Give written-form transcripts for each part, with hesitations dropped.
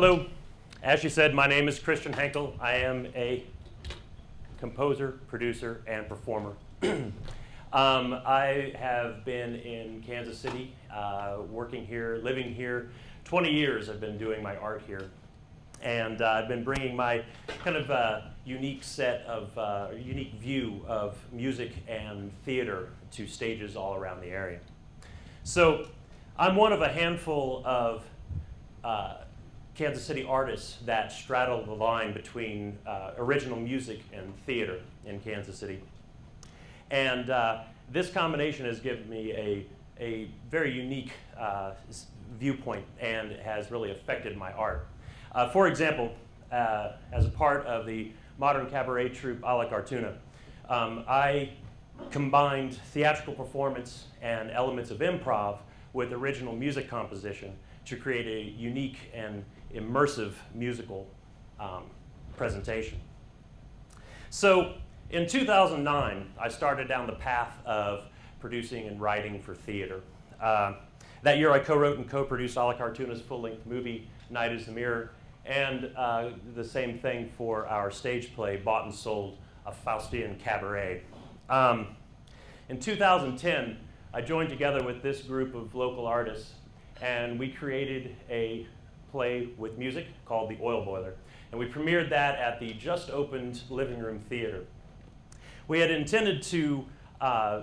Hello. As you said, my name is Christian Hankel. I am a composer, producer, and performer. I have been in Kansas City, working here, living here. 20 years I've been doing my art here. And I've been bringing my kind of unique set of, unique view of music and theater to stages all around the area. So I'm one of a handful of Kansas City artists that straddle the line between original music and theater in Kansas City. And this combination has given me a very unique viewpoint and has really affected my art. For example, as a part of the modern cabaret troupe a la Cartuna, I combined theatrical performance and elements of improv with original music composition to create a unique and immersive musical presentation. So in 2009, I started down the path of producing and writing for theater. That year I co-wrote and co-produced a la Cartuna's full-length movie, Night is the Mirror, and the same thing for our stage play, Bought and Sold, a Faustian cabaret. In 2010, I joined together with this group of local artists, and we created a play with music called The Oil Boiler. And we premiered that at the just opened Living Room Theater. We had intended to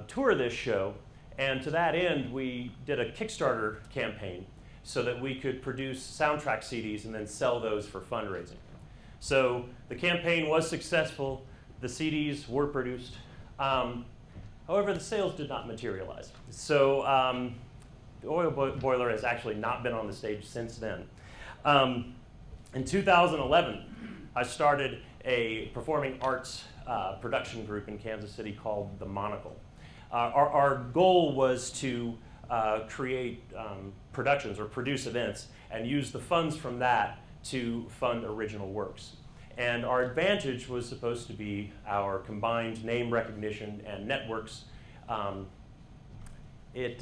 tour this show, and to that end, we did a Kickstarter campaign so that we could produce soundtrack CDs and then sell those for fundraising. So the campaign was successful, the CDs were produced. However, the sales did not materialize. So the Oil Boiler has actually not been on the stage since then. In 2011, I started a performing arts production group in Kansas City called The Monocle. Our goal was to create productions or produce events and use the funds from that to fund original works. And our advantage was supposed to be our combined name recognition and networks. It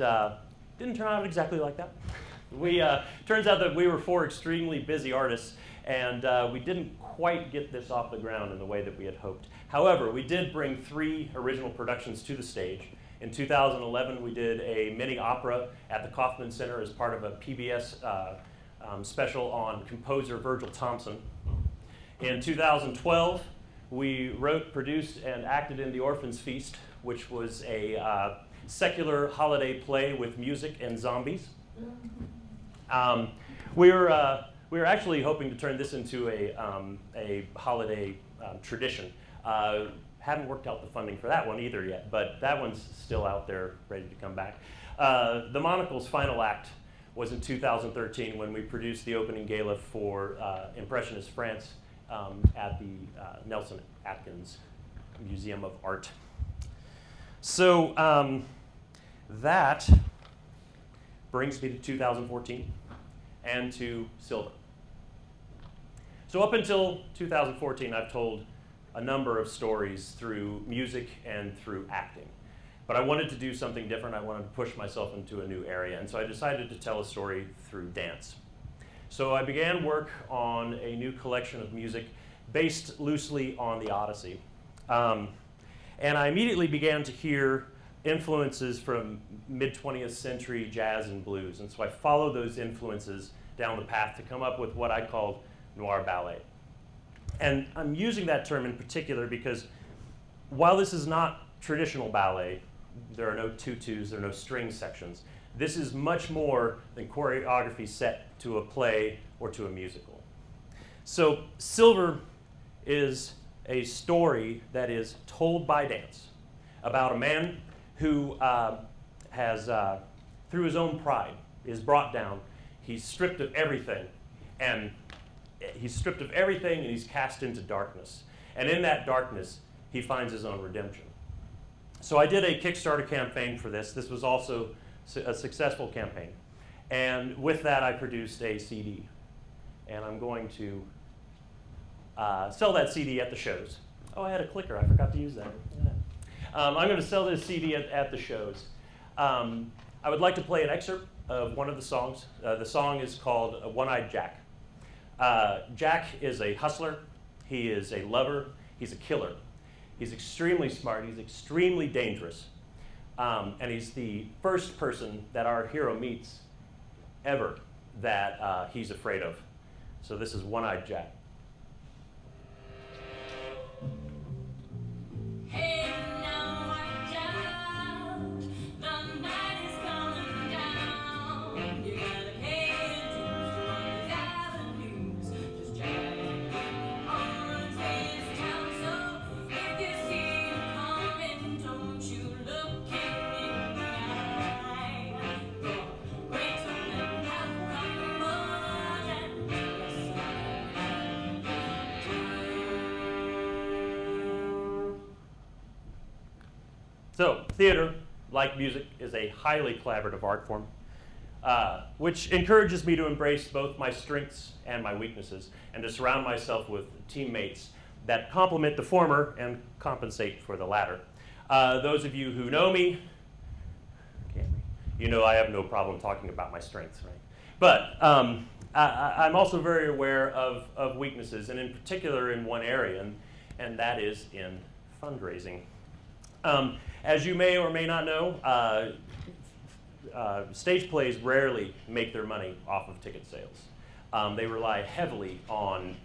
didn't turn out exactly like that. Turns out that we were four extremely busy artists, and we didn't quite get this off the ground in the way that we had hoped. However, we did bring 3 original productions to the stage. In 2011, we did a mini opera at the Kaufman Center as part of a PBS special on composer Virgil Thompson. In 2012, we wrote, produced, and acted in The Orphan's Feast, which was a secular holiday play with music and zombies. We were actually hoping to turn this into a holiday tradition. Haven't worked out the funding for that one either yet, but that one's still out there ready to come back. The Monocle's final act was in 2013 when we produced the opening gala for Impressionist France at the Nelson Atkins Museum of Art. So that brings me to 2014 and to Silver. So up until 2014, I've told a number of stories through music and through acting. But I wanted to do something different. I wanted to push myself into a new area. And so I decided to tell a story through dance. So I began work on a new collection of music based loosely on the Odyssey. And I immediately began to hear influences from mid-20th century jazz and blues. And so I followed those influences down the path to come up with what I called noir ballet. And I'm using that term in particular because while this is not traditional ballet, there are no tutus, there are no string sections. This is much more than choreography set to a play or to a musical. So Silver is a story that is told by dance about a man who has, through his own pride, is brought down. He's stripped of everything, and he's cast into darkness. And in that darkness, he finds his own redemption. So I did a Kickstarter campaign for this. This was also a successful campaign. And with that, I produced a CD. And I'm going to sell that CD at the shows. Oh, I had a clicker. I forgot to use that. I'm going to sell this CD at the shows. I would like to play an excerpt of one of the songs. The song is called One-Eyed Jack. Jack is a hustler. He is a lover. He's a killer. He's extremely smart. He's extremely dangerous. And he's the first person that our hero meets ever that he's afraid of. So this is One-Eyed Jack. Hey, now watch out, the night is coming down. You gotta head to the avenues, just driving on this town. So if you see him coming, don't you look him in the eye. Wait till them have come on and listen. So, theater, like music, is a highly collaborative art form, which encourages me to embrace both my strengths and my weaknesses, and to surround myself with teammates that complement the former and compensate for the latter. Those of you who know me, you know I have no problem talking about my strengths, right? But I'm also very aware of weaknesses, and in particular in one area, and that is in fundraising. As you may or may not know, stage plays rarely make their money off of ticket sales. They rely heavily on,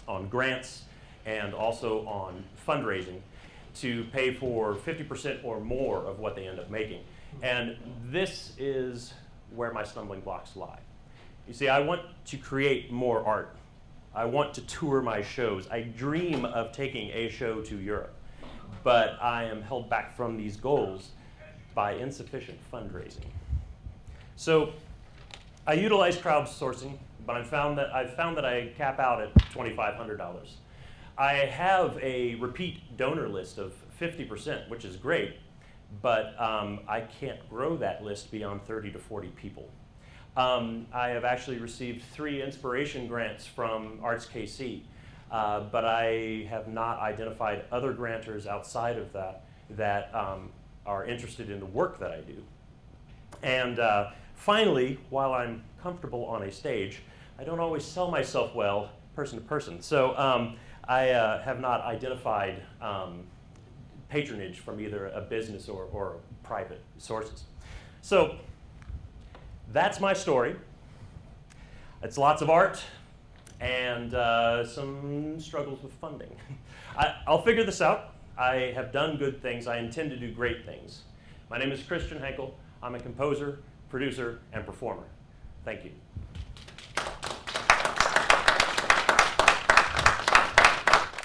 on grants and also on fundraising to pay for 50% or more of what they end up making. And this is where my stumbling blocks lie. You see, I want to create more art. I want to tour my shows. I dream of taking a show to Europe. But I am held back from these goals by insufficient fundraising. So I utilize crowdsourcing, but I've found that I cap out at $2,500. I have a repeat donor list of 50%, which is great, but I can't grow that list beyond 30 to 40 people. I have actually received 3 inspiration grants from Arts KC. But I have not identified other grantors outside of that are interested in the work that I do. And finally, while I'm comfortable on a stage, I don't always sell myself well person to person. So I have not identified patronage from either a business or private sources. So that's my story. It's lots of art and some struggles with funding. I'll figure this out. I have done good things. I intend to do great things. My name is Christian Hankel. I'm a composer, producer, and performer. Thank you.